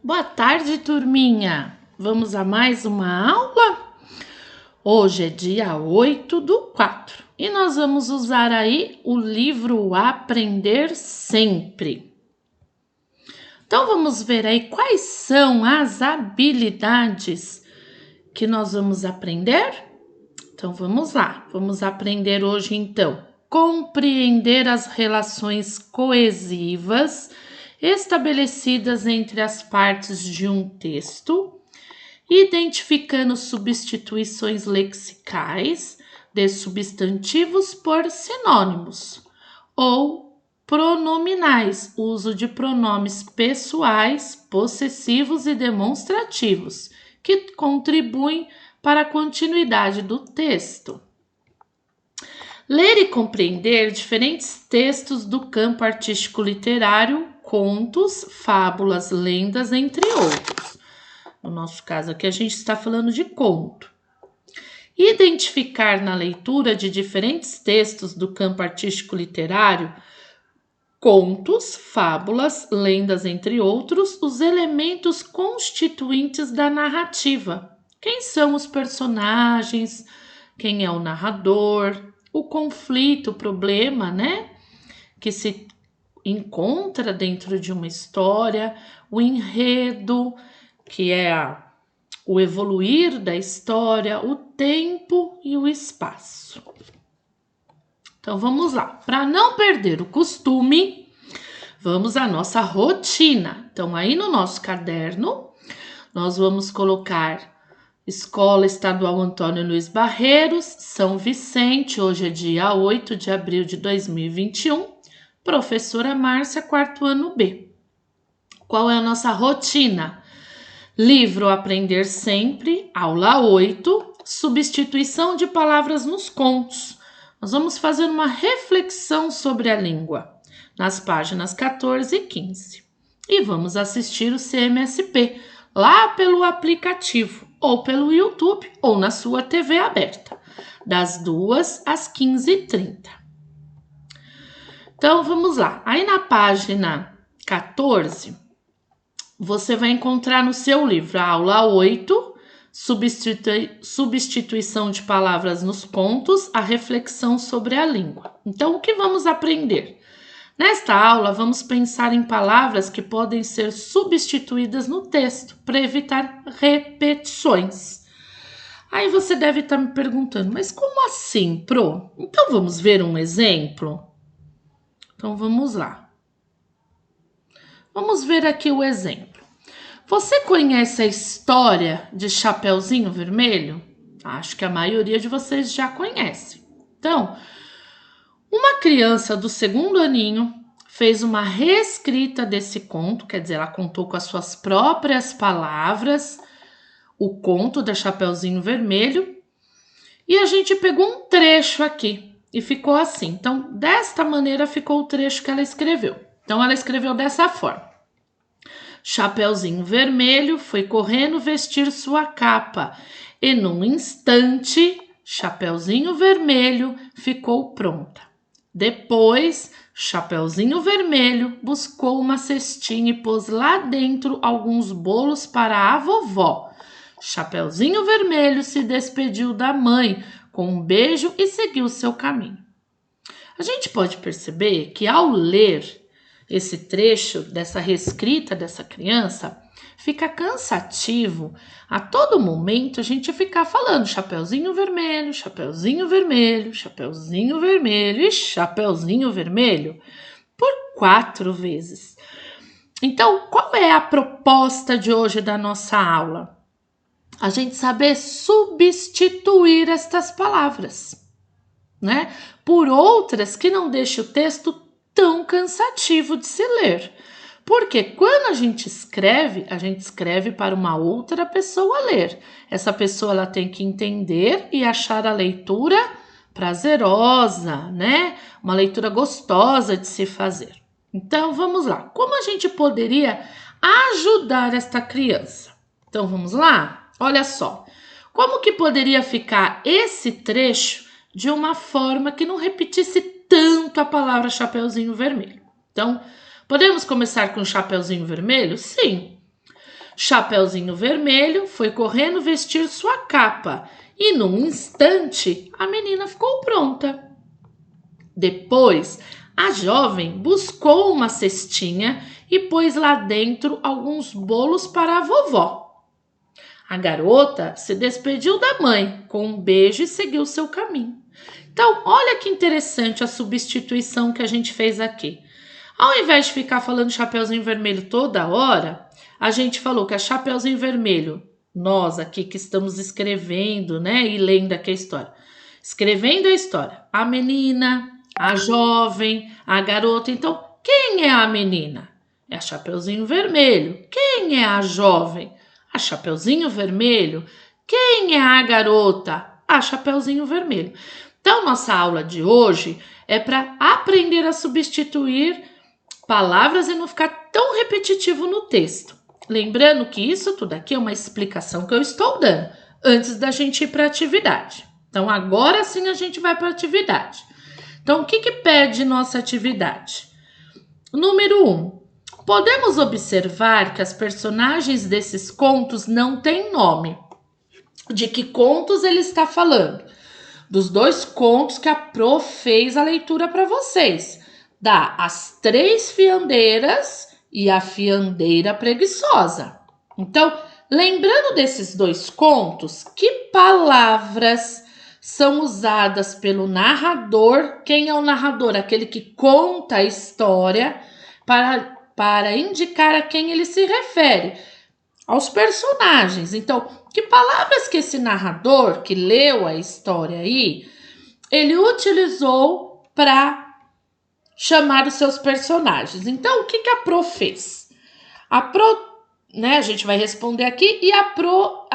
Boa tarde, turminha! Vamos a mais uma aula? Hoje é dia 8/4 e nós vamos usar aí o livro Aprender Sempre. Então vamos ver aí quais são as habilidades que nós vamos aprender? Então vamos lá, vamos aprender hoje então compreender as relações coesivas estabelecidas entre as partes de um texto, identificando substituições lexicais de substantivos por sinônimos ou pronominais, uso de pronomes pessoais, possessivos e demonstrativos, que contribuem para a continuidade do texto. Ler e compreender diferentes textos do campo artístico literário, contos, fábulas, lendas, entre outros. No nosso caso aqui a gente está falando de conto. Identificar na leitura de diferentes textos do campo artístico literário, contos, fábulas, lendas, entre outros, os elementos constituintes da narrativa. Quem são os personagens? Quem é o narrador? O conflito, o problema, né? Que se encontra dentro de uma história, o enredo, que é o evoluir da história, o tempo e o espaço. Então vamos lá. Para não perder o costume, vamos à nossa rotina. Então aí no nosso caderno, nós vamos colocar Escola Estadual Antônio Luiz Barreiros, São Vicente, hoje é dia 8 de abril de 2021, professora Márcia, quarto ano B. Qual é a nossa rotina? Livro Aprender Sempre, aula 8, substituição de palavras nos contos. Nós vamos fazer uma reflexão sobre a língua, nas páginas 14 e 15. E vamos assistir o CMSP, lá pelo aplicativo, ou pelo YouTube, ou na sua TV aberta, das 2 às 15h30. Então, vamos lá. Aí na página 14, você vai encontrar no seu livro a aula 8, substituição de palavras nos contos, a reflexão sobre a língua. Então, o que vamos aprender? Nesta aula, vamos pensar em palavras que podem ser substituídas no texto para evitar repetições. Aí você deve estar me perguntando, mas como assim, Pro? Então vamos ver um exemplo? Então vamos lá. Vamos ver aqui o exemplo. Você conhece a história de Chapeuzinho Vermelho? Acho que a maioria de vocês já conhece. Então, uma criança do segundo aninho fez uma reescrita desse conto, quer dizer, ela contou com as suas próprias palavras o conto da Chapeuzinho Vermelho, e a gente pegou um trecho aqui e ficou assim. Então, desta maneira ficou o trecho que ela escreveu. Então, ela escreveu dessa forma. Chapeuzinho Vermelho foi correndo vestir sua capa e num instante, Chapeuzinho Vermelho ficou pronta. Depois, Chapeuzinho Vermelho buscou uma cestinha e pôs lá dentro alguns bolos para a vovó. Chapeuzinho Vermelho se despediu da mãe com um beijo e seguiu seu caminho. A gente pode perceber que ao ler esse trecho dessa reescrita dessa criança, fica cansativo a todo momento a gente ficar falando Chapeuzinho Vermelho, Chapeuzinho Vermelho, Chapeuzinho Vermelho e Chapeuzinho Vermelho por 4 vezes. Então, qual é a proposta de hoje da nossa aula? A gente saber substituir estas palavras, né? Por outras que não deixem o texto tão cansativo de se ler. Porque quando a gente escreve para uma outra pessoa ler. Essa pessoa ela tem que entender e achar a leitura prazerosa, né? Uma leitura gostosa de se fazer. Então, vamos lá. Como a gente poderia ajudar esta criança? Então, vamos lá? Olha só. Como que poderia ficar esse trecho de uma forma que não repetisse tanto a palavra Chapeuzinho Vermelho? Então, podemos começar com Chapeuzinho Vermelho? Sim. Chapeuzinho Vermelho foi correndo vestir sua capa e, num instante, a menina ficou pronta. Depois, a jovem buscou uma cestinha e pôs lá dentro alguns bolos para a vovó. A garota se despediu da mãe com um beijo e seguiu seu caminho. Então, olha que interessante a substituição que a gente fez aqui. Ao invés de ficar falando Chapeuzinho Vermelho toda hora, a gente falou que a Chapeuzinho Vermelho, nós aqui que estamos escrevendo, né, e lendo aqui a história. Escrevendo a história, a menina, a jovem, a garota. Então, quem é a menina? É a Chapeuzinho Vermelho. Quem é a jovem? A Chapeuzinho Vermelho. Quem é a garota? A Chapeuzinho Vermelho. Então, nossa aula de hoje é para aprender a substituir palavras e não ficar tão repetitivo no texto. Lembrando que isso tudo aqui é uma explicação que eu estou dando antes da gente ir para a atividade. Então, agora sim a gente vai para a atividade. Então, o que pede nossa atividade? Número 1. Podemos observar que as personagens desses contos não têm nome. De que contos ele está falando? Dos 2 contos que a Pro fez a leitura para vocês. Da As Três Fiandeiras e a Fiandeira Preguiçosa. Então, lembrando desses 2 contos, que palavras são usadas pelo narrador? Quem é o narrador? Aquele que conta a história para indicar a quem ele se refere, aos personagens. Então, que palavras que esse narrador que leu a história aí, ele utilizou para chamar os seus personagens? Então, o que a Pro fez? A Pro, né, a gente vai responder aqui, e a Pro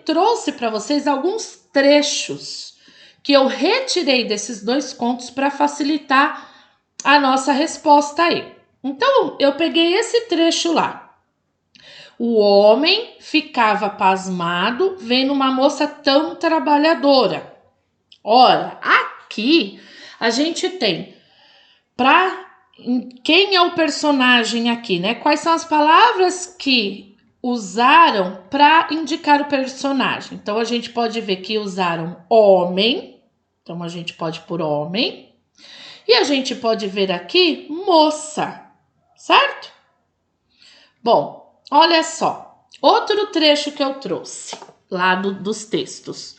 trouxe para vocês alguns trechos que eu retirei desses 2 contos para facilitar a nossa resposta aí. Então, eu peguei esse trecho lá. O homem ficava pasmado vendo uma moça tão trabalhadora. Ora, aqui a gente tem quem é o personagem aqui, né? Quais são as palavras que usaram para indicar o personagem? Então, a gente pode ver que usaram homem. Então, a gente pode pôr homem. E a gente pode ver aqui moça, certo? Bom, olha só. Outro trecho que eu trouxe lá dos textos.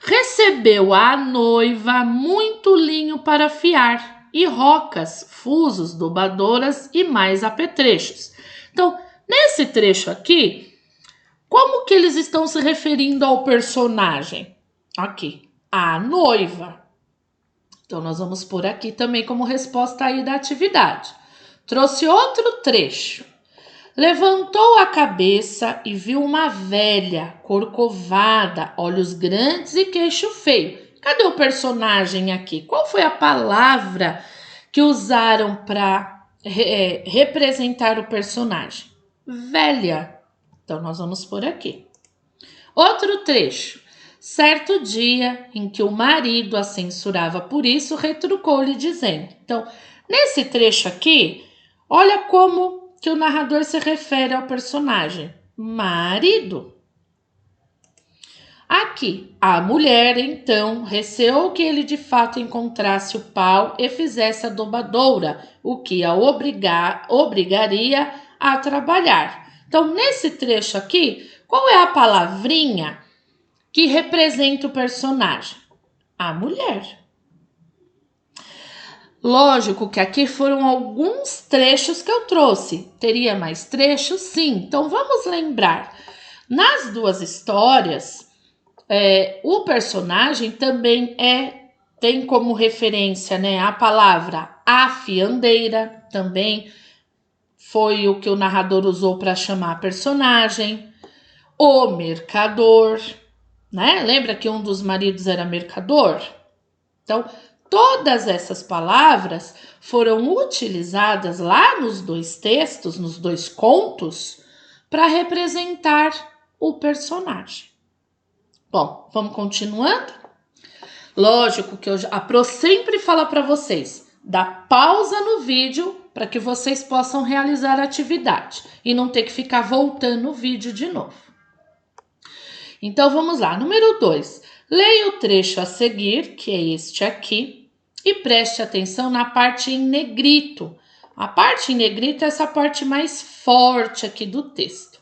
Recebeu a noiva muito linho para afiar e rocas, fusos, dobadoras e mais apetrechos. Então, nesse trecho aqui, como que eles estão se referindo ao personagem? Aqui, a noiva. Então, nós vamos pôr aqui também como resposta aí da atividade. Trouxe outro trecho. Levantou a cabeça e viu uma velha, corcovada, olhos grandes e queixo feio. Cadê o personagem aqui? Qual foi a palavra que usaram para representar o personagem? Velha. Então, nós vamos pôr aqui. Outro trecho. Certo dia em que o marido a censurava por isso, retrucou-lhe dizendo. Então, nesse trecho aqui, olha como que o narrador se refere ao personagem. Marido. Aqui, a mulher, então, receou que ele de fato encontrasse o pau e fizesse a dobadoura, o que a obrigaria a trabalhar. Então, nesse trecho aqui, qual é a palavrinha que representa o personagem? A mulher. Lógico que aqui foram alguns trechos que eu trouxe. Teria mais trechos? Sim. Então, vamos lembrar. Nas 2 histórias, o personagem também tem como referência, né, a palavra a fiandeira, também foi o que o narrador usou para chamar a personagem. O mercador, né? Lembra que um dos maridos era mercador? Então, todas essas palavras foram utilizadas lá nos 2 textos, nos 2 contos, para representar o personagem. Bom, vamos continuando? Lógico que a Pro sempre fala para vocês, dá pausa no vídeo para que vocês possam realizar a atividade e não ter que ficar voltando o vídeo de novo. Então, vamos lá. Número 2. Leia o trecho a seguir, que é este aqui, e preste atenção na parte em negrito. A parte em negrito é essa parte mais forte aqui do texto.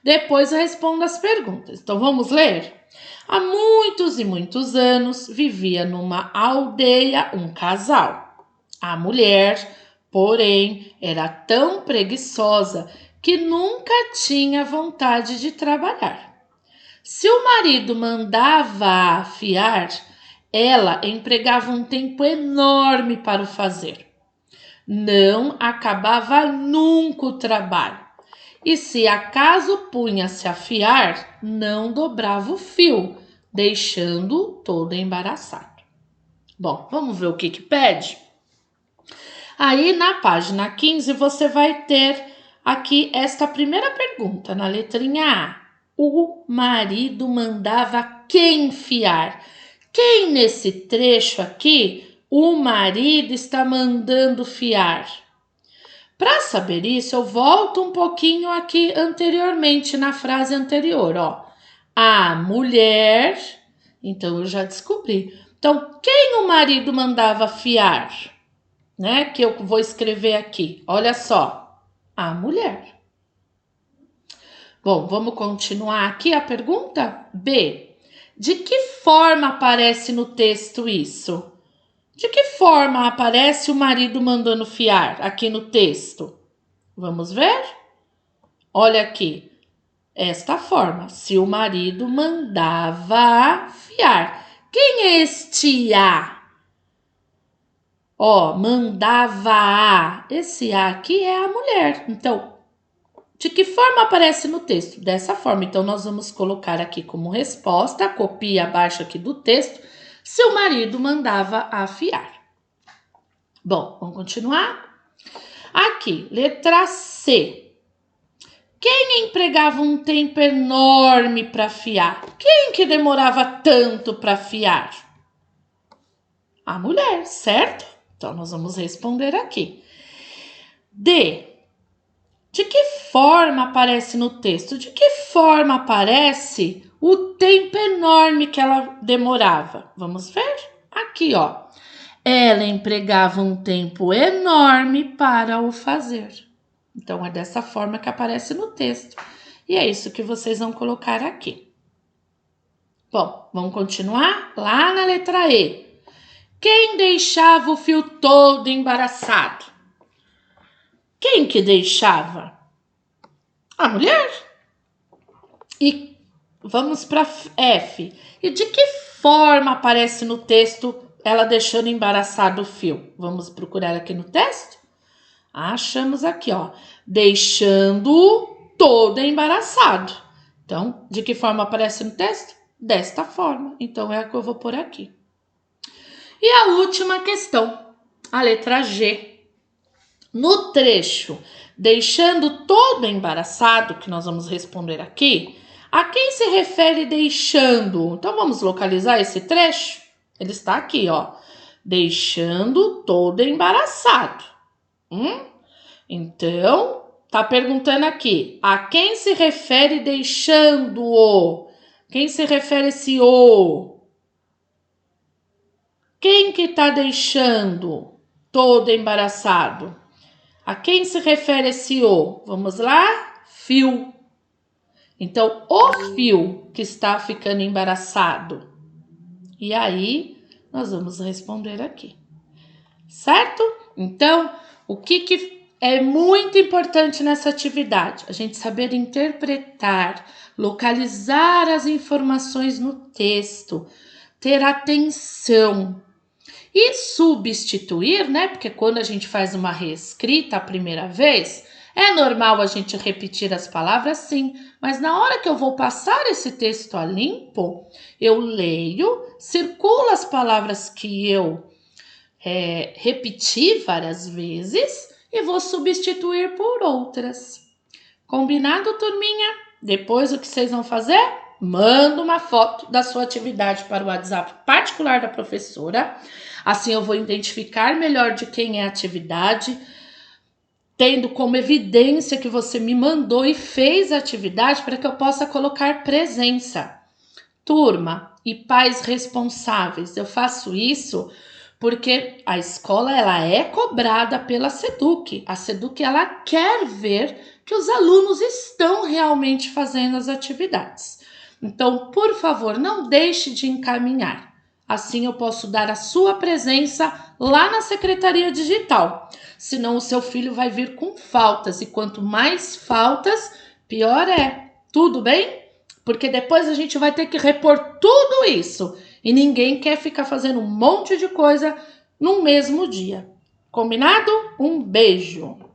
Depois eu respondo as perguntas. Então, vamos ler? Há muitos e muitos anos vivia numa aldeia um casal. A mulher, porém, era tão preguiçosa que nunca tinha vontade de trabalhar. Se o marido mandava afiar, ela empregava um tempo enorme para o fazer. Não acabava nunca o trabalho. E se acaso punha-se a afiar, não dobrava o fio, deixando-o todo embaraçado. Bom, vamos ver o que pede? Aí na página 15 você vai ter aqui esta primeira pergunta, na letrinha A. O marido mandava quem fiar? Quem nesse trecho aqui, o marido está mandando fiar? Para saber isso, eu volto um pouquinho aqui anteriormente, na frase anterior, ó. A mulher, então eu já descobri. Então, quem o marido mandava fiar? Né? Que eu vou escrever aqui. Olha só, a mulher. Bom, vamos continuar aqui a pergunta B. De que forma aparece no texto isso? De que forma aparece o marido mandando fiar aqui no texto? Vamos ver? Olha aqui. Esta forma. Se o marido mandava fiar. Quem é este A? Ó, mandava A. Esse A aqui é a mulher. Então, de que forma aparece no texto? Dessa forma. Então, nós vamos colocar aqui como resposta, copia abaixo aqui do texto, se o marido mandava afiar. Bom, vamos continuar? Aqui, letra C. Quem empregava um tempo enorme para afiar? Quem que demorava tanto para afiar? A mulher, certo? Então, nós vamos responder aqui. D. De que forma aparece no texto? De que forma aparece o tempo enorme que ela demorava? Vamos ver? Aqui, ó. Ela empregava um tempo enorme para o fazer. Então, é dessa forma que aparece no texto. E é isso que vocês vão colocar aqui. Bom, vamos continuar? Lá na letra E. Quem deixava o fio todo embaraçado? Quem que deixava? A mulher. E vamos para F. E de que forma aparece no texto ela deixando embaraçado o fio? Vamos procurar aqui no texto? Achamos aqui, ó. Deixando todo embaraçado. Então, de que forma aparece no texto? Desta forma. Então, é a que eu vou pôr aqui. E a última questão, a letra G. No trecho, deixando todo embaraçado, que nós vamos responder aqui, a quem se refere deixando? Então, vamos localizar esse trecho? Ele está aqui, ó. Deixando todo embaraçado. Então, tá perguntando aqui, a quem se refere deixando-o? Quem se refere esse o? Quem que tá deixando todo embaraçado? A quem se refere esse o? Vamos lá? Fio. Então, o fio que está ficando embaraçado. E aí, nós vamos responder aqui. Certo? Então, o que é muito importante nessa atividade? A gente saber interpretar, localizar as informações no texto, ter atenção. E substituir, né? Porque quando a gente faz uma reescrita a primeira vez, é normal a gente repetir as palavras, sim. Mas na hora que eu vou passar esse texto a limpo, eu leio, circulo as palavras que eu repeti várias vezes e vou substituir por outras. Combinado, turminha? Depois o que vocês vão fazer? Manda uma foto da sua atividade para o WhatsApp particular da professora. Assim eu vou identificar melhor de quem é a atividade. tendo como evidência que você me mandou e fez a atividade para que eu possa colocar presença. Turma e pais responsáveis, eu faço isso porque a escola ela é cobrada pela SEDUC. A SEDUC ela quer ver que os alunos estão realmente fazendo as atividades. Então, por favor, não deixe de encaminhar. Assim eu posso dar a sua presença lá na Secretaria Digital. Senão o seu filho vai vir com faltas. E quanto mais faltas, pior é. Tudo bem? Porque depois a gente vai ter que repor tudo isso. E ninguém quer ficar fazendo um monte de coisa no mesmo dia. Combinado? Um beijo!